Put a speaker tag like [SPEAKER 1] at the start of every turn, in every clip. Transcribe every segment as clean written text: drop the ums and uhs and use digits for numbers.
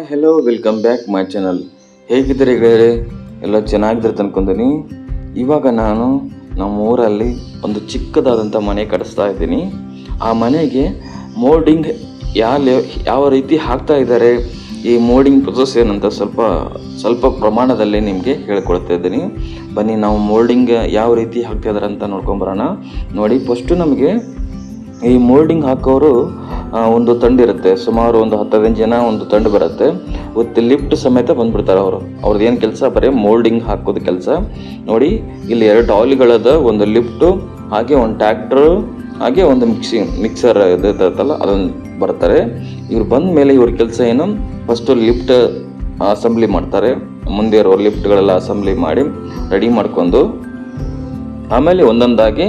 [SPEAKER 1] Hello welcome back my channel. ಹೇಗಿದ್ದೀರಿ ಗೆಳೆಯರೆ? ಎಲ್ಲ ಚೆನ್ನಾಗಿದ್ರೆ ಅನ್ಕೊಂತೀನಿ. ಇವಾಗ ನಾನು ನಮ್ಮ ಊರಲ್ಲಿ ಒಂದು ಚಿಕ್ಕದಾದಂಥ ಮನೆ ಕಟ್ಟಿಸ್ತಾ ಇದ್ದೀನಿ. ಆ ಮನೆಗೆ ಮೋಲ್ಡಿಂಗ್ ಯಾವ ರೀತಿ ಹಾಕ್ತಾ ಇದ್ದಾರೆ, ಈ ಮೋಲ್ಡಿಂಗ್ ಪ್ರೊಸೆಸ್ ಏನಂತ ಸ್ವಲ್ಪ ಪ್ರಮಾಣದಲ್ಲಿ ನಿಮಗೆ ಹೇಳ್ಕೊಳ್ತಾ ಇದ್ದೀನಿ. ಬನ್ನಿ ನಾವು ಮೋಲ್ಡಿಂಗ್ ಯಾವ ರೀತಿ ಹಾಕ್ತಾ ಇದ್ದಾರೆ ಅಂತ ನೋಡ್ಕೊಂಬರೋಣ. ನೋಡಿ, ಫಸ್ಟು ನಮಗೆ ಈ ಮೋಲ್ಡಿಂಗ್ ಹಾಕೋರು ಒಂದು ತಂಡ ಇರುತ್ತೆ, ಸುಮಾರು ಒಂದು 10-15 ಜನ ಒಂದು ತಂಡ ಬರುತ್ತೆ. ವಿತ್ ಲಿಫ್ಟ್ ಸಮೇತ ಬಂದ್ಬಿಡ್ತಾರೆ. ಅವ್ರದ್ದು ಏನು ಕೆಲಸ, ಬರೀ ಮೋಲ್ಡಿಂಗ್ ಹಾಕೋದು ಕೆಲಸ. ನೋಡಿ, ಇಲ್ಲಿ 2 ಟ್ರಾಲಿಗಳದ, ಒಂದು ಲಿಫ್ಟು, ಹಾಗೆ ಒಂದು ಟ್ಯಾಕ್ಟ್ರು, ಹಾಗೆ ಒಂದು ಮಿಕ್ಸರ್ ಇರುತ್ತಲ್ಲ ಅದನ್ನು ಬರ್ತಾರೆ. ಇವ್ರು ಬಂದ ಮೇಲೆ ಇವ್ರ ಕೆಲಸ ಏನು, ಫಸ್ಟು ಲಿಫ್ಟ್ ಅಸೆಂಬ್ಲಿ ಮಾಡ್ತಾರೆ. ಮುಂದೆ ಇರೋ ಲಿಫ್ಟ್ಗಳೆಲ್ಲ ಅಸೆಂಬ್ಲಿ ಮಾಡಿ ರೆಡಿ ಮಾಡ್ಕೊಂಡು ಆಮೇಲೆ ಒಂದೊಂದಾಗಿ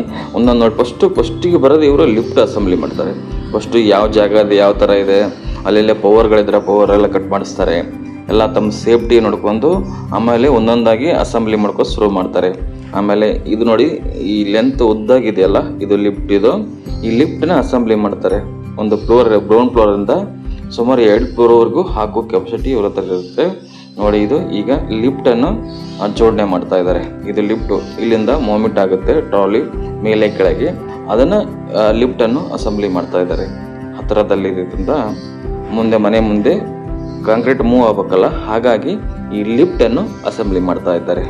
[SPEAKER 1] ನೋಡಿ, ಫಸ್ಟಿಗೆ ಬರೋದು ಇವರು ಲಿಫ್ಟ್ ಅಸೆಂಬ್ಲಿ ಮಾಡ್ತಾರೆ. ಫಸ್ಟು ಯಾವ ಜಾಗ ಇದೆ, ಯಾವ ಥರ ಇದೆ, ಅಲ್ಲೆಲ್ಲ ಪವರ್ಗಳಿದ್ರೆ ಪವರೆಲ್ಲ ಕಟ್ ಮಾಡಿಸ್ತಾರೆ. ಎಲ್ಲ ತಮ್ಮ ಸೇಫ್ಟಿ ನೋಡ್ಕೊಂಡು ಆಮೇಲೆ ಒಂದೊಂದಾಗಿ ಅಸೆಂಬ್ಲಿ ಮಾಡ್ಕೊಂಡು ಶುರು ಮಾಡ್ತಾರೆ. ಆಮೇಲೆ ಇದು ನೋಡಿ, ಈ ಲೆಂತ್ ಉದ್ದಾಗಿದೆಯಲ್ಲ, ಇದು ಲಿಫ್ಟ್. ಈ ಲಿಫ್ಟನ್ನ ಅಸೆಂಬ್ಲಿ ಮಾಡ್ತಾರೆ. ಒಂದು ಗ್ರೌಂಡ್ ಫ್ಲೋರಿಂದ ಸುಮಾರು 2 ಫ್ಲೋರ್ವರೆಗೂ ಹಾಕೋ ಕೆಪಾಸಿಟಿ ಇವ್ರ ಹತ್ರ ಇರುತ್ತೆ. ನೋಡಿ, ಇದು ಈಗ ಲಿಫ್ಟನ್ನು ಜೋಡಣೆ ಮಾಡ್ತಾ ಇದ್ದಾರೆ. ಇದು ಲಿಫ್ಟು ಇಲ್ಲಿಂದ ಮೂವ್ಮೆಂಟ್ ಆಗುತ್ತೆ, ಟ್ರಾಲಿ ಮೇಲೆ ಕೆಳಗೆ, ಅದನ್ನು ಲಿಫ್ಟನ್ನು ಅಸೆಂಬ್ಲಿ ಮಾಡ್ತಾ ಇದ್ದಾರೆ. ಹತ್ತಿರದಲ್ಲಿದ್ದರಿಂದ ಮನೆ ಮುಂದೆ ಕಾಂಕ್ರೀಟ್ ಮೂವ್ ಆಗಬೇಕಲ್ಲ, ಹಾಗಾಗಿ ಈ ಲಿಫ್ಟನ್ನು ಅಸೆಂಬ್ಲಿ ಮಾಡ್ತಾ ಇದ್ದಾರೆ.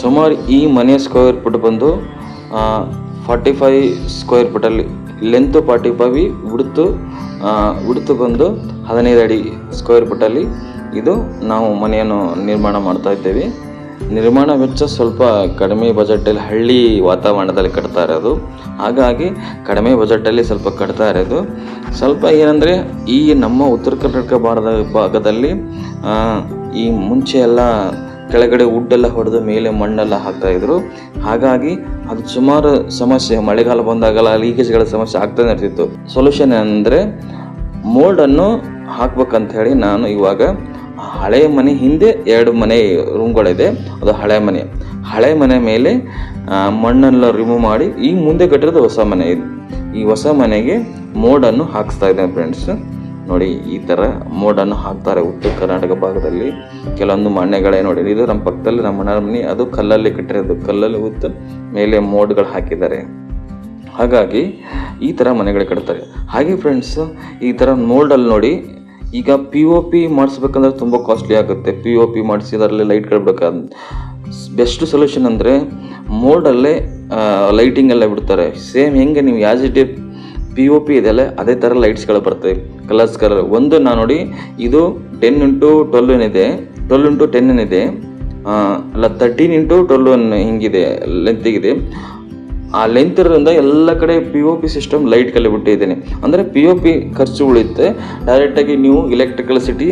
[SPEAKER 1] ಸುಮಾರು ಈ ಮನೆಯ ಸ್ಕ್ವೇರ್ ಫೀಟ್ ಬಂದು 45 ಸ್ಕ್ವೇರ್ ಫೀಟಲ್ಲಿ, ಲೆಂತು 45, ಉಡ್ತು ಬಂದು 15 ಅಡಿ ಸ್ಕ್ವೇರ್ ಫೀಟಲ್ಲಿ ಇದು ನಾವು ಮನೆಯನ್ನು ನಿರ್ಮಾಣ ಮಾಡ್ತಾ ಇದ್ದೇವೆ. ನಿರ್ಮಾಣ ವೆಚ್ಚ ಸ್ವಲ್ಪ ಕಡಿಮೆ ಬಜೆಟಲ್ಲಿ, ಹಳ್ಳಿ ವಾತಾವರಣದಲ್ಲಿ ಕಟ್ತಾ ಇರೋದು, ಹಾಗಾಗಿ ಕಡಿಮೆ ಬಜೆಟಲ್ಲಿ ಸ್ವಲ್ಪ ಕಟ್ತಾ ಇರೋದು. ಸ್ವಲ್ಪ ಏನಂದರೆ, ಈ ನಮ್ಮ ಉತ್ತರ ಕರ್ನಾಟಕ ಭಾಗದಲ್ಲಿ ಈ ಮುಂಚೆ ಎಲ್ಲ ಕೆಳಗಡೆ ವುಡ್ಡೆಲ್ಲ ಹೊಡೆದು ಮೇಲೆ ಮಣ್ಣೆಲ್ಲ ಹಾಕ್ತಾಯಿದ್ರು. ಹಾಗಾಗಿ ಅದು ಸುಮಾರು ಸಮಸ್ಯೆ, ಮಳೆಗಾಲ ಬಂದಾಗಲ್ಲ ಲೀಕೇಜ್ಗಳ ಸಮಸ್ಯೆ ಆಗ್ತಾನೆ ಇರ್ತಿತ್ತು. ಸೊಲ್ಯೂಷನ್ ಅಂದರೆ ಮೋಲ್ಡನ್ನು ಹಾಕ್ಬೇಕಂತ ಹೇಳಿ ನಾನು ಇವಾಗ ಹಳೆಯ ಮನೆ ಹಿಂದೆ 2 ಮನೆ ರೂಮ್ಗಳಿದೆ, ಅದು ಹಳೆ ಮನೆ ಮೇಲೆ ಮಣ್ಣೆಲ್ಲ ರಿಮೂವ್ ಮಾಡಿ ಈ ಮುಂದೆ ಕಟ್ಟಿರೋದು ಹೊಸ ಮನೆ. ಈ ಹೊಸ ಮನೆಗೆ ಮೋಲ್ಡನ್ನು ಹಾಕ್ಸ್ತಾ ಇದ್ದೇನೆ ಫ್ರೆಂಡ್ಸ್. ನೋಡಿ, ಈ ಥರ ಮೋಡನ್ನು ಹಾಕ್ತಾರೆ ಉತ್ತರ ಕರ್ನಾಟಕ ಭಾಗದಲ್ಲಿ. ಕೆಲವೊಂದು ಮನೆಗಳೇ ನೋಡಿ, ಇದು ನಮ್ಮ ಪಕ್ಕದಲ್ಲಿ ನಮ್ಮ ಮನೆ, ಅದು ಕಲ್ಲಲ್ಲಿ ಕಟ್ಟಿರೋದು, ಕಲ್ಲಲ್ಲಿ ಉತ್ತು ಮೇಲೆ ಮೋಡ್ಗಳು ಹಾಕಿದ್ದಾರೆ. ಹಾಗಾಗಿ ಈ ಥರ ಮನೆಗಳು ಕಟ್ತಾರೆ. ಹಾಗೆ ಫ್ರೆಂಡ್ಸ್, ಈ ಥರ ಮೋಲ್ಡಲ್ಲಿ ನೋಡಿ, ಈಗ POP ಮಾಡಿಸ್ಬೇಕಂದ್ರೆ ತುಂಬ ಕಾಸ್ಟ್ಲಿ ಆಗುತ್ತೆ. POP ಮಾಡಿಸಿ ಅದರಲ್ಲಿ ಲೈಟ್ಗಳು ಬೇಕಾದ ಬೆಸ್ಟ್ ಸೊಲ್ಯೂಷನ್ ಅಂದರೆ ಮೋಲ್ಡಲ್ಲೇ ಲೈಟಿಂಗ್ ಎಲ್ಲ ಬಿಡ್ತಾರೆ. ಸೇಮ್ ಹೆಂಗೆ ನೀವು ಆ್ಯಸ್ ಇಟ್ ಇಸ್ POP ಇದೆಯಲ್ಲ, ಅದೇ ಥರ ಲೈಟ್ಸ್ಗಳು ಬರ್ತವೆ, ಕಲರ್. ಒಂದು ನಾನು ನೋಡಿ, ಇದು 10x12 ಏನಿದೆ, 12x10 ಏನಿದೆ, ಅಲ್ಲ 13x12 ಹಿಂಗಿದೆ ಲೆಂತಿಗಿದೆ. ಆ ಲೆಂತ್ ಇರೋದ್ರಿಂದ ಎಲ್ಲ ಕಡೆ POP ಸಿಸ್ಟಮ್ ಲೈಟ್ಗಳಲ್ಲಿ ಬಿಟ್ಟಿದ್ದೇನೆ. ಅಂದರೆ POP ಖರ್ಚು ಉಳಿಯುತ್ತೆ. ಡೈರೆಕ್ಟಾಗಿ ನೀವು ಎಲೆಕ್ಟ್ರಿಕಲಿಸಿಟಿ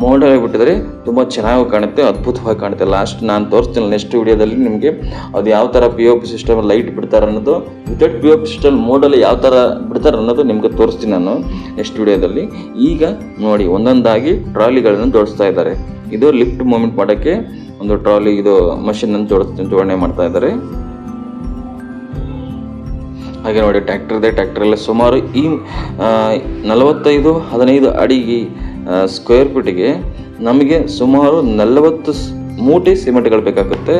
[SPEAKER 1] ಮೋಲ್ಡಲ್ಲಿ ಬಿಟ್ಟಿದ್ರೆ ತುಂಬ ಚೆನ್ನಾಗಿ ಕಾಣುತ್ತೆ, ಅದ್ಭುತವಾಗಿ ಕಾಣುತ್ತೆ. ಲಾಸ್ಟ್ ನಾನು ತೋರಿಸ್ತೀನಿ ನೆಕ್ಸ್ಟ್ ವಿಡಿಯೋದಲ್ಲಿ ನಿಮಗೆ, ಅದು ಯಾವ ಥರ POP ಸಿಸ್ಟಮ್ ಲೈಟ್ ಬಿಡ್ತಾರೆ ಅನ್ನೋದು, ವಿತೌಟ್ POP ಸಿಸ್ಟಮ್ ಮೋಡಲ್ಲಿ ಯಾವ ಥರ ಬಿಡ್ತಾರೆ ಅನ್ನೋದು ನಿಮಗೆ ತೋರಿಸ್ತೀನಿ ನಾನು ನೆಕ್ಸ್ಟ್ ವಿಡಿಯೋದಲ್ಲಿ. ಈಗ ನೋಡಿ, ಒಂದೊಂದಾಗಿ ಟ್ರಾಲಿಗಳನ್ನು ಜೋಡಿಸ್ತಾ ಇದ್ದಾರೆ. ಇದು ಲಿಫ್ಟ್ ಮೂವ್ಮೆಂಟ್ ಮಾಡೋಕ್ಕೆ ಒಂದು ಟ್ರಾಲಿ, ಇದು ಮಷಿನನ್ನು ಜೋಡಣೆ ಮಾಡ್ತಾ ಇದ್ದಾರೆ. ಹಾಗೆ ನೋಡಿ, ಟ್ರ್ಯಾಕ್ಟರಲ್ಲಿ ಸುಮಾರು ಈ 45-15 ಅಡಿಗೆ ಸ್ಕ್ವೇರ್ ಫೀಟಿಗೆ ನಮಗೆ ಸುಮಾರು 40 ಮೂಟೆ ಸಿಮೆಂಟ್ಗಳು ಬೇಕಾಗುತ್ತೆ.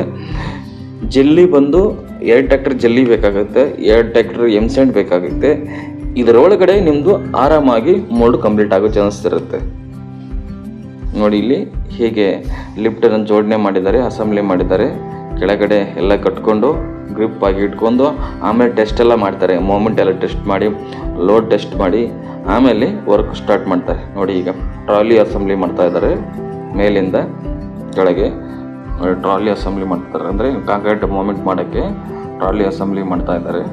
[SPEAKER 1] ಜಲ್ಲಿ ಬಂದು 2 ಟ್ರ್ಯಾಕ್ಟರ್ ಜಲ್ಲಿ ಬೇಕಾಗುತ್ತೆ, 2 ಟ್ರ್ಯಾಕ್ಟರ್ ಎಮ್ಸೆಂಟ್ ಬೇಕಾಗುತ್ತೆ. ಇದರೊಳಗಡೆ ನಿಮ್ಮದು ಆರಾಮಾಗಿ ಮೋಲ್ಡ್ ಕಂಪ್ಲೀಟ್ ಆಗೋ ಚಾನ್ಸ್ ಇರುತ್ತೆ. ನೋಡಿ, ಇಲ್ಲಿ ಹೇಗೆ ಲಿಫ್ಟನ್ನು ಜೋಡಣೆ ಮಾಡಿದ್ದಾರೆ, ಅಸೆಂಬ್ಲಿ ಮಾಡಿದ್ದಾರೆ. ಕೆಳಗಡೆ ಎಲ್ಲ ಕಟ್ಕೊಂಡು ಗ್ರಿಪ್ ಆಗಿ ಇಟ್ಕೊಂಡು ಆಮೇಲೆ ಟೆಸ್ಟ್ ಎಲ್ಲ ಮಾಡ್ತಾರೆ. ಮೂಮೆಂಟ್ ಎಲ್ಲ ಟೆಸ್ಟ್ ಮಾಡಿ, ಲೋಡ್ ಟೆಸ್ಟ್ ಮಾಡಿ ಆಮೇಲೆ ವರ್ಕ್ ಸ್ಟಾರ್ಟ್ ಮಾಡ್ತಾರೆ. ನೋಡಿ, ಈಗ ಟ್ರಾಲಿ ಅಸೆಂಬ್ಲಿ ಮಾಡ್ತಾ ಇದ್ದಾರೆ. ಮೇಲಿಂದ ಕೆಳಗೆ ಟ್ರಾಲಿ ಅಸೆಂಬ್ಲಿ ಮಾಡ್ತಾರೆ, ಅಂದರೆ ಕಾಂಕ್ರೀಟ್ ಮೂಮೆಂಟ್ ಮಾಡೋಕ್ಕೆ ಟ್ರಾಲಿ ಅಸೆಂಬ್ಲಿ ಮಾಡ್ತಾ ಇದ್ದಾರೆ.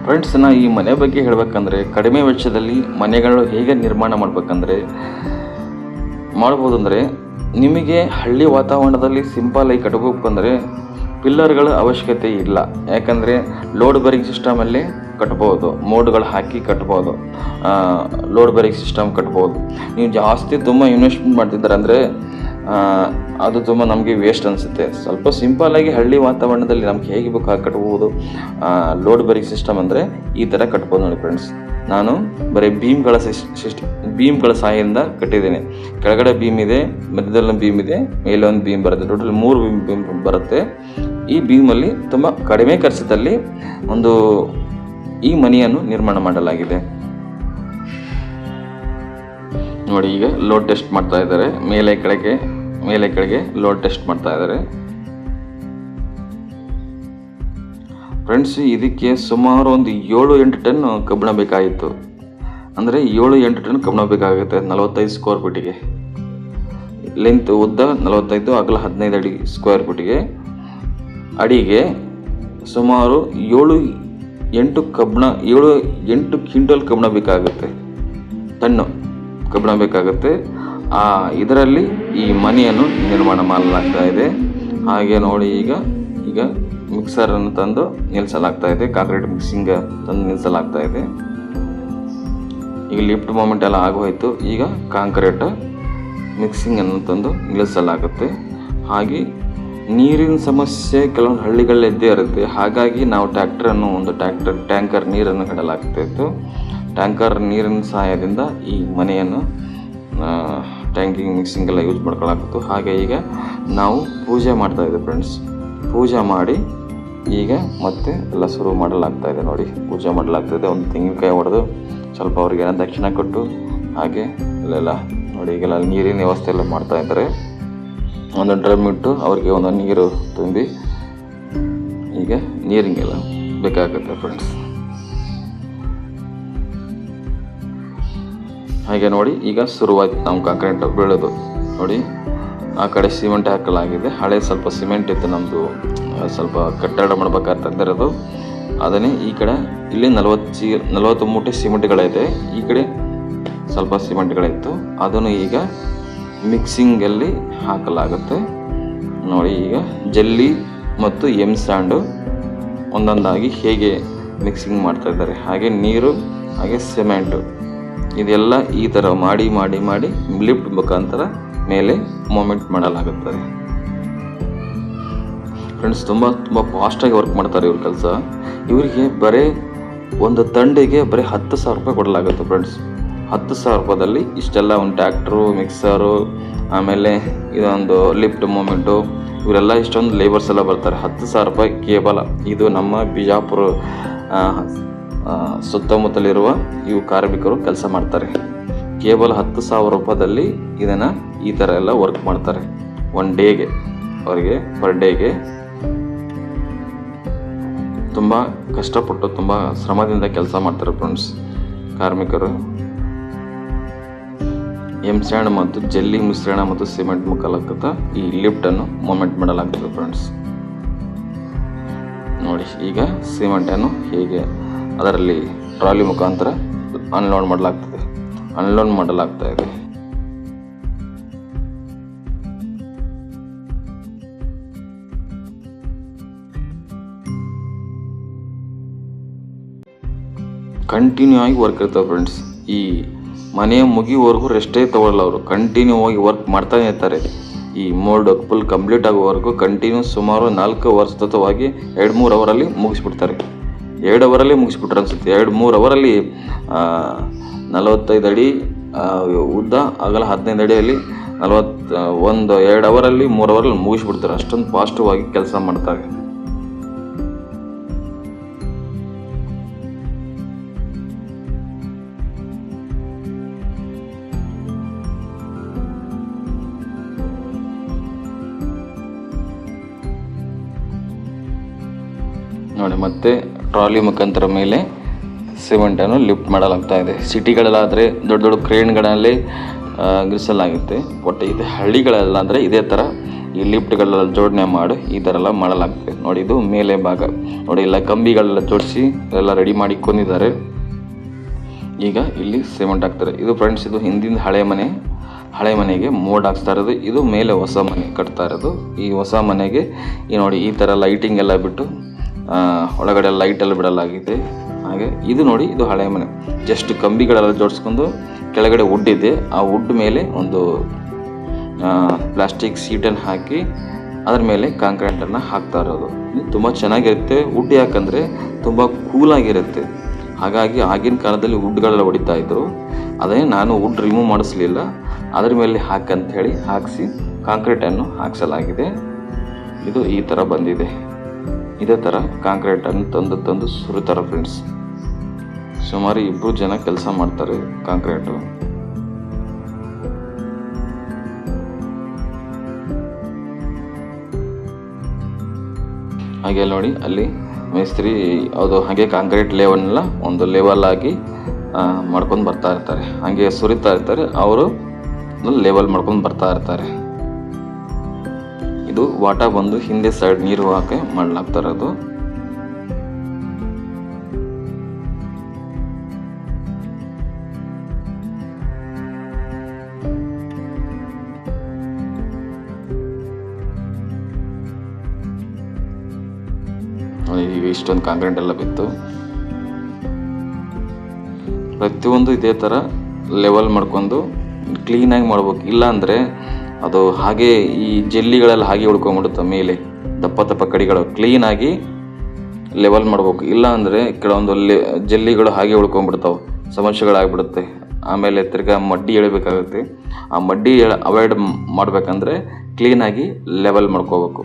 [SPEAKER 1] ಫ್ರೆಂಡ್ಸ್, ನಾನು ಈ ಮನೆ ಬಗ್ಗೆ ಹೇಳಬೇಕಂದ್ರೆ, ಕಡಿಮೆ ವೆಚ್ಚದಲ್ಲಿ ಮನೆಗಳು ಹೇಗೆ ನಿರ್ಮಾಣ ಮಾಡ್ಬೋದು ಅಂದರೆ, ನಿಮಗೆ ಹಳ್ಳಿ ವಾತಾವರಣದಲ್ಲಿ ಸಿಂಪಲ್ ಆಗಿ ಕಟ್ಟಬೇಕು ಅಂದರೆ ಪಿಲ್ಲರ್ಗಳ ಅವಶ್ಯಕತೆ ಇಲ್ಲ, ಯಾಕಂದರೆ ಲೋಡ್ ಬೇರಿಂಗ್ ಸಿಸ್ಟಮಲ್ಲಿ ಕಟ್ಬೋದು, ಮೋಡ್ಗಳು ಹಾಕಿ ಕಟ್ಬೋದು, ಲೋಡ್ ಬೇರಿಂಗ್ ಸಿಸ್ಟಮ್ ಕಟ್ಬೋದು. ನೀವು ಜಾಸ್ತಿ ತುಂಬ ಇನ್ವೆಸ್ಟ್ಮೆಂಟ್ ಮಾಡ್ತಿದ್ದಾರೆ ಅಂದರೆ ಅದು ತುಂಬ ನಮಗೆ ವೇಸ್ಟ್ ಅನಿಸುತ್ತೆ. ಸ್ವಲ್ಪ ಸಿಂಪಲ್ಲಾಗಿ ಹಳ್ಳಿ ವಾತಾವರಣದಲ್ಲಿ ನಮ್ಗೆ ಹೇಗೆ ಬೇಕು ಹಾಗೆ ಕಟ್ಬೋದು. ಲೋಡ್ ಬೇರಿಂಗ್ ಸಿಸ್ಟಮ್ ಅಂದರೆ ಈ ಥರ ಕಟ್ಬೋದು ನೋಡಿ ಫ್ರೆಂಡ್ಸ್. ನಾನು ಬರೀ ಬೀಮ್ಗಳ ಸಹಾಯದಿಂದ ಕಟ್ಟಿದ್ದೇನೆ. ಕೆಳಗಡೆ ಬೀಮ್ ಇದೆ, ಮಧ್ಯದಲ್ಲಿ ಬೀಮ್ ಇದೆ, ಮೇಲೆ ಒಂದು ಬೀಮ್ ಬರುತ್ತೆ. ಟೋಟಲ್ 3 ಬೀಮ್ ಬರುತ್ತೆ. ಈ ಬೀಮಲ್ಲಿ ತುಂಬ ಕಡಿಮೆ ಖರ್ಚದಲ್ಲಿ ಈ ಮನೆಯನ್ನು ನಿರ್ಮಾಣ ಮಾಡಲಾಗಿದೆ ನೋಡಿ. ಈಗ ಲೋಡ್ ಟೆಸ್ಟ್ ಮಾಡ್ತಾ ಇದ್ದಾರೆ, ಮೇಲೆ ಕೆಳಗೆ ಲೋಡ್ ಟೆಸ್ಟ್ ಮಾಡ್ತಾ ಇದ್ದಾರೆ ಫ್ರೆಂಡ್ಸ್. ಇದಕ್ಕೆ ಸುಮಾರು ಒಂದು 7-8 ಟನ್ ಕಬ್ಬಿಣ ಬೇಕಾಗಿತ್ತು. ಅಂದರೆ 7-8 ಟನ್ ಕಬ್ಬಿಣ ಬೇಕಾಗುತ್ತೆ 45 ಸ್ಕ್ವೇರ್ ಫೀಟಿಗೆ. ಲೆಂತ್ ಉದ್ದ 45, ಅಗಲ 15 ಅಡಿ ಸ್ಕ್ವೇರ್ ಫೀಟಿಗೆ. ಅಡಿಗೆ ಸುಮಾರು 7-8 ಕ್ವಿಂಟಲ್ ಕಬ್ಬಿಣ ಬೇಕಾಗುತ್ತೆ, ಟನ್ನು ಕಬ್ಬಿಣ ಬೇಕಾಗುತ್ತೆ. ಇದರಲ್ಲಿ ಈ ಮನೆಯನ್ನು ನಿರ್ಮಾಣ ಮಾಡಲಾಗ್ತಾ ಇದೆ. ಹಾಗೆ ನೋಡಿ, ಈಗ ಮಿಕ್ಸರನ್ನು ತಂದು ನಿಲ್ಲಿಸಲಾಗ್ತಾ ಇದೆ, ಕಾಂಕ್ರೀಟ್ ಮಿಕ್ಸಿಂಗ್ ತಂದು ನಿಲ್ಲಿಸಲಾಗ್ತಾ ಇದೆ. ಈಗ ಲಿಫ್ಟ್ ಮೂಮೆಂಟ್ ಎಲ್ಲ ಆಗೋಯ್ತು. ಈಗ ಕಾಂಕ್ರೀಟ್ ಮಿಕ್ಸಿಂಗನ್ನು ತಂದು ನಿಲ್ಲಿಸಲಾಗುತ್ತೆ. ಹಾಗೆ ನೀರಿನ ಸಮಸ್ಯೆ ಕೆಲವೊಂದು ಹಳ್ಳಿಗಳಲ್ಲಿ ಇದ್ದೇ ಇರುತ್ತೆ. ಹಾಗಾಗಿ ನಾವು ಟ್ಯಾಂಕರ್ ನೀರನ್ನು ಇಡಲಾಗ್ತಾಯಿತ್ತು. ಟ್ಯಾಂಕರ್ ನೀರಿನ ಸಹಾಯದಿಂದ ಈ ಮನೆಯನ್ನು ಟ್ಯಾಂಕಿಂಗ್ ಮಿಕ್ಸಿಂಗ್ ಎಲ್ಲ ಯೂಸ್ ಮಾಡ್ಕೊಳ್ಳಾಗ್ತಿತ್ತು. ಹಾಗೆ ಈಗ ನಾವು ಪೂಜೆ ಮಾಡ್ತಾಯಿದ್ದೆ ಫ್ರೆಂಡ್ಸ್. ಪೂಜೆ ಮಾಡಿ ಈಗ ಮತ್ತೆ ಎಲ್ಲ ಶುರು ಮಾಡಲಾಗ್ತಾ ಇದೆ ನೋಡಿ. ಪೂಜೆ ಮಾಡಲಾಗ್ತಾಯಿದೆ. ಒಂದು ತೆಂಗಿನಕಾಯಿ ಹೊಡೆದು ಸ್ವಲ್ಪ ಅವ್ರಿಗೆ ದಕ್ಷಿಣ ಕೊಟ್ಟು ಹಾಗೆ ಇಲ್ಲೆಲ್ಲ ನೋಡಿ, ಈಗೆಲ್ಲ ನೀರಿನ ವ್ಯವಸ್ಥೆ ಎಲ್ಲ ಮಾಡ್ತಾ ಇದ್ದಾರೆ. ಒಂದು ಡ್ರಮ್ ಇಟ್ಟು ಅವ್ರಿಗೆ ಒಂದು ನೀರು ತುಂಬಿ ಈಗ ನೀರಿಗೆಲ್ಲ ಬೇಕಾಗುತ್ತೆ ಫ್ರೆಂಡ್ಸ್. ಹಾಗೆ ನೋಡಿ, ಈಗ ಶುರುವಾಯ್ತು ನಮ್ಮ ಕಾಂಕ್ರೀಟ್ ಬೀಳೋದು ನೋಡಿ. ಆ ಕಡೆ ಸಿಮೆಂಟ್ ಹಾಕಲಾಗಿದೆ. ಹಳೆ ಸ್ವಲ್ಪ ಸಿಮೆಂಟ್ ಇತ್ತು ನಮ್ಮದು, ಸ್ವಲ್ಪ ಕಟ್ಟಡ ಮಾಡ್ಬೇಕಾದ್ರೆ ತಂದಿರೋದು. ಅದನ್ನೇ ಈ ಕಡೆ ಇಲ್ಲಿ 40 ಮೂಟೆ ಸಿಮೆಂಟ್ಗಳಿದೆ. ಈ ಕಡೆ ಸ್ವಲ್ಪ ಸಿಮೆಂಟ್ಗಳಿತ್ತು. ಅದನ್ನು ಈಗ ಮಿಕ್ಸಿಂಗಲ್ಲಿ ಹಾಕಲಾಗುತ್ತೆ ನೋಡಿ. ಈಗ ಜಲ್ಲಿ ಮತ್ತು ಸ್ಯಾಂಡು ಒಂದೊಂದಾಗಿ ಹೇಗೆ ಮಿಕ್ಸಿಂಗ್ ಮಾಡ್ತಾ ಇದ್ದಾರೆ. ಹಾಗೆ ನೀರು, ಹಾಗೆ ಸಿಮೆಂಟು, ಇದೆಲ್ಲ ಈ ಥರ ಮಾಡಿ ಲಿಫ್ಟ್ ಮುಖಾಂತರ ಮೇಲೆ ಮೂಮೆಂಟ್ ಮಾಡಲಾಗುತ್ತದೆ ಫ್ರೆಂಡ್ಸ್. ತುಂಬ ಫಾಸ್ಟಾಗಿ ವರ್ಕ್ ಮಾಡ್ತಾರೆ ಇವ್ರ ಕೆಲಸ. ಇವರಿಗೆ ಬರೀ ಒಂದು ತಂಡಿಗೆ ಬರೀ 10,000 ರೂಪಾಯಿ ಕೊಡಲಾಗುತ್ತೆ ಫ್ರೆಂಡ್ಸ್. 10,000 ರೂಪಾಯಿದಲ್ಲಿ ಇಷ್ಟೆಲ್ಲ ಒಂದು ಟ್ಯಾಕ್ಟ್ರು, ಮಿಕ್ಸರು, ಆಮೇಲೆ ಇದೊಂದು ಲಿಫ್ಟ್ ಮೂಮೆಂಟು, ಇವರೆಲ್ಲ ಇಷ್ಟೊಂದು ಲೇಬರ್ಸ್ ಎಲ್ಲ ಬರ್ತಾರೆ. 10,000 ರೂಪಾಯಿ ಕೇವಲ. ಇದು ನಮ್ಮ ಬಿಜಾಪುರ ಸುತ್ತಮುತ್ತಲಿರುವ ಇವು ಕಾರ್ಮಿಕರು ಕೆಲಸ ಮಾಡ್ತಾರೆ. ಕೇವಲ 10,000 ರೂಪಾಯಿದಲ್ಲಿ ಇದನ್ನು ಈ ಥರ ಎಲ್ಲ ವರ್ಕ್ ಮಾಡ್ತಾರೆ. ಒನ್ ಡೇಗೆ ಅವರಿಗೆ ಪರ್ ಡೇಗೆ ತುಂಬ ಕಷ್ಟಪಟ್ಟು ತುಂಬ ಶ್ರಮದಿಂದ ಕೆಲಸ ಮಾಡ್ತಾರೆ ಫ್ರೆಂಡ್ಸ್ ಕಾರ್ಮಿಕರು. ಸ್ಯಾಂಡ್ ಮತ್ತು ಜಲ್ಲಿ ಮಿಶ್ರಣ ಮತ್ತು ಸಿಮೆಂಟ್ ಮುಖಾಂತರ ಈ ಲಿಫ್ಟನ್ನು ಮೂಮೆಂಟ್ ಮಾಡಲಾಗ್ತದೆ ಫ್ರೆಂಡ್ಸ್ ನೋಡಿ. ಈಗ ಸಿಮೆಂಟನ್ನು ಹೇಗೆ ಅದರಲ್ಲಿ ಟ್ರಾಲಿ ಮುಖಾಂತರ ಅನ್ಲೋಡ್ ಮಾಡಲಾಗ್ತಾ ಇದೆ. ಕಂಟಿನ್ಯೂ ಆಗಿ ವರ್ಕ್ ಇರ್ತವೆ ಫ್ರೆಂಡ್ಸ್. ಈ ಮನೆಯ ಮುಗಿಯುವವರೆಗೂ ರೆಸ್ಟೇ ತಗೊಳ್ಳಲ್ಲ ಅವರು. ಕಂಟಿನ್ಯೂ ಆಗಿ ವರ್ಕ್ ಮಾಡ್ತಾನೆ ಇರ್ತಾರೆ. ಈ ಮೋಲ್ಡ್ ಫುಲ್ ಕಂಪ್ಲೀಟ್ ಆಗೋವರೆಗೂ ಕಂಟಿನ್ಯೂ ಸುಮಾರು 4 ಅವರ್ ಸತತವಾಗಿ 2-3 ಅವರಲ್ಲಿ ಮುಗಿಸ್ಬಿಡ್ತಾರೆ. 2 ಅವರಲ್ಲಿ ಮುಗಿಸ್ಬಿಟ್ರೆ ಅನಿಸುತ್ತೆ. 2-3 ಅವರಲ್ಲಿ 45 ಅಡಿ ಉದ್ದ, ಅಗಲ 15 ಅಡಿಯಲ್ಲಿ 2 ಅವರಲ್ಲಿ 3 ಅವರಲ್ಲಿ ಮುಗಿಸ್ಬಿಡ್ತಾರೆ. ಅಷ್ಟೊಂದು ಪಾಸಿಟಿವ್ ಕೆಲಸ ಮಾಡ್ತಾರೆ. ನೋಡಿ, ಮತ್ತೆ ಟ್ರಾಲಿ ಮುಖಾಂತರ ಮೇಲೆ ಸಿಮೆಂಟನ್ನು ಲಿಫ್ಟ್ ಮಾಡಲಾಗ್ತಾ ಇದೆ. ಸಿಟಿಗಳಲ್ಲಾದರೆ ದೊಡ್ಡ ದೊಡ್ಡ ಕ್ರೇನ್ಗಳಲ್ಲಿ ಗಿರಿಸಲಾಗುತ್ತೆ. ಒಟ್ಟು ಇದು ಹಳ್ಳಿಗಳೆಲ್ಲ ಅಂದರೆ ಇದೇ ಥರ ಈ ಲಿಫ್ಟ್ಗಳೆಲ್ಲ ಜೋಡಣೆ ಮಾಡಿ ಈ ಥರ ಎಲ್ಲ ಮಾಡಲಾಗ್ತದೆ ನೋಡಿ. ಇದು ಮೇಲೆ ಭಾಗ ನೋಡಿ, ಎಲ್ಲ ಕಂಬಿಗಳೆಲ್ಲ ಜೋಡಿಸಿ ಎಲ್ಲ ರೆಡಿ ಮಾಡಿ ಕೊಂಡಿದ್ದಾರೆ. ಈಗ ಇಲ್ಲಿ ಸಿಮೆಂಟ್ ಹಾಕ್ತಾರೆ. ಇದು ಫ್ರೆಂಡ್ಸ್, ಇದು ಹಿಂದಿನ ಹಳೆ ಮನೆ. ಹಳೆ ಮನೆಗೆ ಮೋಡ್ ಹಾಕ್ಸ್ತಾ ಇರೋದು. ಇದು ಮೇಲೆ ಹೊಸ ಮನೆ ಕಟ್ತಾ ಇರೋದು. ಈ ಹೊಸ ಮನೆಗೆ ಈ ನೋಡಿ ಈ ಥರ ಲೈಟಿಂಗ್ ಎಲ್ಲ ಬಿಟ್ಟು ಒಳಗಡೆ ಲೈಟೆಲ್ಲ ಬಿಡಲಾಗಿದೆ. ಹಾಗೆ ಇದು ನೋಡಿ, ಇದು ಹಳೆ ಮನೆ. ಜಸ್ಟ್ ಕಂಬಿಗಳೆಲ್ಲ ಜೋಡಿಸ್ಕೊಂಡು ಕೆಳಗಡೆ ವುಡ್ ಇದೆ. ಆ ವುಡ್ ಮೇಲೆ ಒಂದು ಪ್ಲಾಸ್ಟಿಕ್ ಸೀಟನ್ನು ಹಾಕಿ ಅದ್ರ ಮೇಲೆ ಕಾಂಕ್ರೀಟನ್ನು ಹಾಕ್ತಾ ಇರೋದು. ತುಂಬ ಚೆನ್ನಾಗಿರುತ್ತೆ. ವುಡ್ ಯಾಕಂದರೆ ತುಂಬ ಕೂಲಾಗಿರುತ್ತೆ. ಹಾಗಾಗಿ ಆಗಿನ ಕಾಲದಲ್ಲಿ ವುಡ್ಗಳೆಲ್ಲ ಹೊಡಿತಾ ಇದ್ರು. ಅದೇ ನಾನು ವುಡ್ ರಿಮೂವ್ ಮಾಡಿಸ್ಲಿಲ್ಲ, ಅದ್ರ ಮೇಲೆ ಹಾಕಂಥೇಳಿ ಹಾಕಿಸಿ ಕಾಂಕ್ರೀಟನ್ನು ಹಾಕಿಸಲಾಗಿದೆ. ಇದು ಈ ಥರ ಬಂದಿದೆ. ಇದೇ ಥರ ಕಾಂಕ್ರೀಟನ್ನು ತಂದು ಸುರಿತಾರೆ ಫ್ರೆಂಡ್ಸ್. ಸುಮಾರು 2 ಜನ ಕೆಲಸ ಮಾಡ್ತಾರೆ ಕಾಂಕ್ರೀಟು. ಹಾಗೆ ನೋಡಿ ಅಲ್ಲಿ ಮೇಸ್ತ್ರಿ ಅದು ಹಾಗೆ ಕಾಂಕ್ರೀಟ್ ಲೆವೆಲ್ನ ಒಂದು ಲೆವೆಲ್ ಆಗಿ ಮಾಡ್ಕೊಂಡು ಬರ್ತಾ ಇರ್ತಾರೆ. ಹಾಗೆ ಸುರಿತಾ ಇರ್ತಾರೆ, ಅವರು ಲೆವೆಲ್ ಮಾಡ್ಕೊಂಡು ಬರ್ತಾ ಇರ್ತಾರೆ. ಇದು ವಾಟ ಬಂದು ಹಿಂದೆ ಸೈಡ್ ನೀರು ಹಾಕಿ ಮಾಡ್ಲಾಗ್ತಾ ಇರೋದು. ಈಗ ಇಷ್ಟೊಂದು ಕಾಂಕ್ರೀಟ್ ಎಲ್ಲ ಬಿತ್ತು. ಪ್ರತಿಯೊಂದು ಇದೇ ಥರ ಲೆವೆಲ್ ಮಾಡ್ಕೊಂಡು ಕ್ಲೀನಾಗಿ ಮಾಡ್ಬೇಕು. ಇಲ್ಲ ಅಂದರೆ ಅದು ಹಾಗೆ ಈ ಜಲ್ಲಿಗಳೆಲ್ಲ ಹಾಗೆ ಉಳ್ಕೊಂಡ್ಬಿಡುತ್ತೆ ಮೇಲೆ, ದಪ್ಪ ಕಡಿಗಳು. ಕ್ಲೀನಾಗಿ ಲೆವೆಲ್ ಮಾಡ್ಬೇಕು. ಇಲ್ಲ ಅಂದರೆ ಕೆಲವೊಂದು ಜಲ್ಲಿಗಳು ಹಾಗೆ ಉಳ್ಕೊಂಡ್ಬಿಡ್ತಾವೆ, ಸಮಸ್ಯೆಗಳಾಗ್ಬಿಡುತ್ತೆ. ಆಮೇಲೆ ತಿರ್ಗಾ ಮಡ್ಡಿ ಎಳಿಬೇಕಾಗುತ್ತೆ. ಆ ಮಡ್ಡಿ ಅವಾಯ್ಡ್ ಮಾಡಬೇಕಂದ್ರೆ ಕ್ಲೀನಾಗಿ ಲೆವೆಲ್ ಮಾಡ್ಕೋಬೇಕು.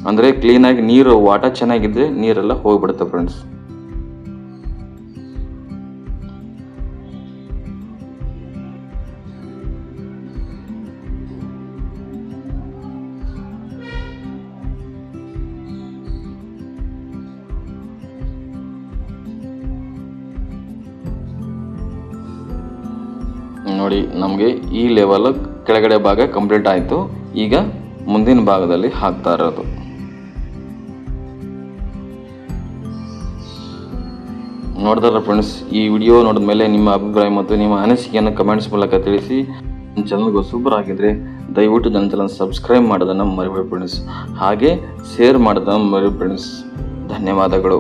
[SPEAKER 1] ಅಂದರೆ ಕ್ಲೀನಾಗಿ ನೀರು ವಾಟ ಚೆನ್ನಾಗಿದ್ದರೆ ನೀರೆಲ್ಲ ಹೋಗ್ಬಿಡುತ್ತೆ ಫ್ರೆಂಡ್ಸ್. ನೋಡಿ, ನಮಗೆ ಈ ಲೆವೆಲ್ ಕೆಳಗಡೆ ಭಾಗ ಕಂಪ್ಲೀಟ್ ಆಯಿತು. ಈಗ ಮುಂದಿನ ಭಾಗದಲ್ಲಿ ಹಾಕ್ತಾ ಇರೋದು. ನೋಡಿದ್ರೆ ಫ್ರೆಂಡ್ಸ್, ಈ ವಿಡಿಯೋ ನೋಡಿದ ಮೇಲೆ ನಿಮ್ಮ ಅಭಿಪ್ರಾಯ ಮತ್ತು ನಿಮ್ಮ ಅನಿಸಿಕೆಯನ್ನು ಕಮೆಂಟ್ಸ್ ಮೂಲಕ ತಿಳಿಸಿ. ನನ್ನ ಚಾನಲ್ಗೆ ಸೂಪರ್ ಆಗಿದ್ದರೆ ದಯವಿಟ್ಟು ನನ್ನ ಚಾನಲ್ ಸಬ್ಸ್ಕ್ರೈಬ್ ಮಾಡೋದನ್ನು ಮರಿಬೇಡಿ ಫ್ರೆಂಡ್ಸ್. ಹಾಗೆ ಶೇರ್ ಮಾಡೋದನ್ನು ಮರಿಬೇಡಿ ಫ್ರೆಂಡ್ಸ್. ಧನ್ಯವಾದಗಳು.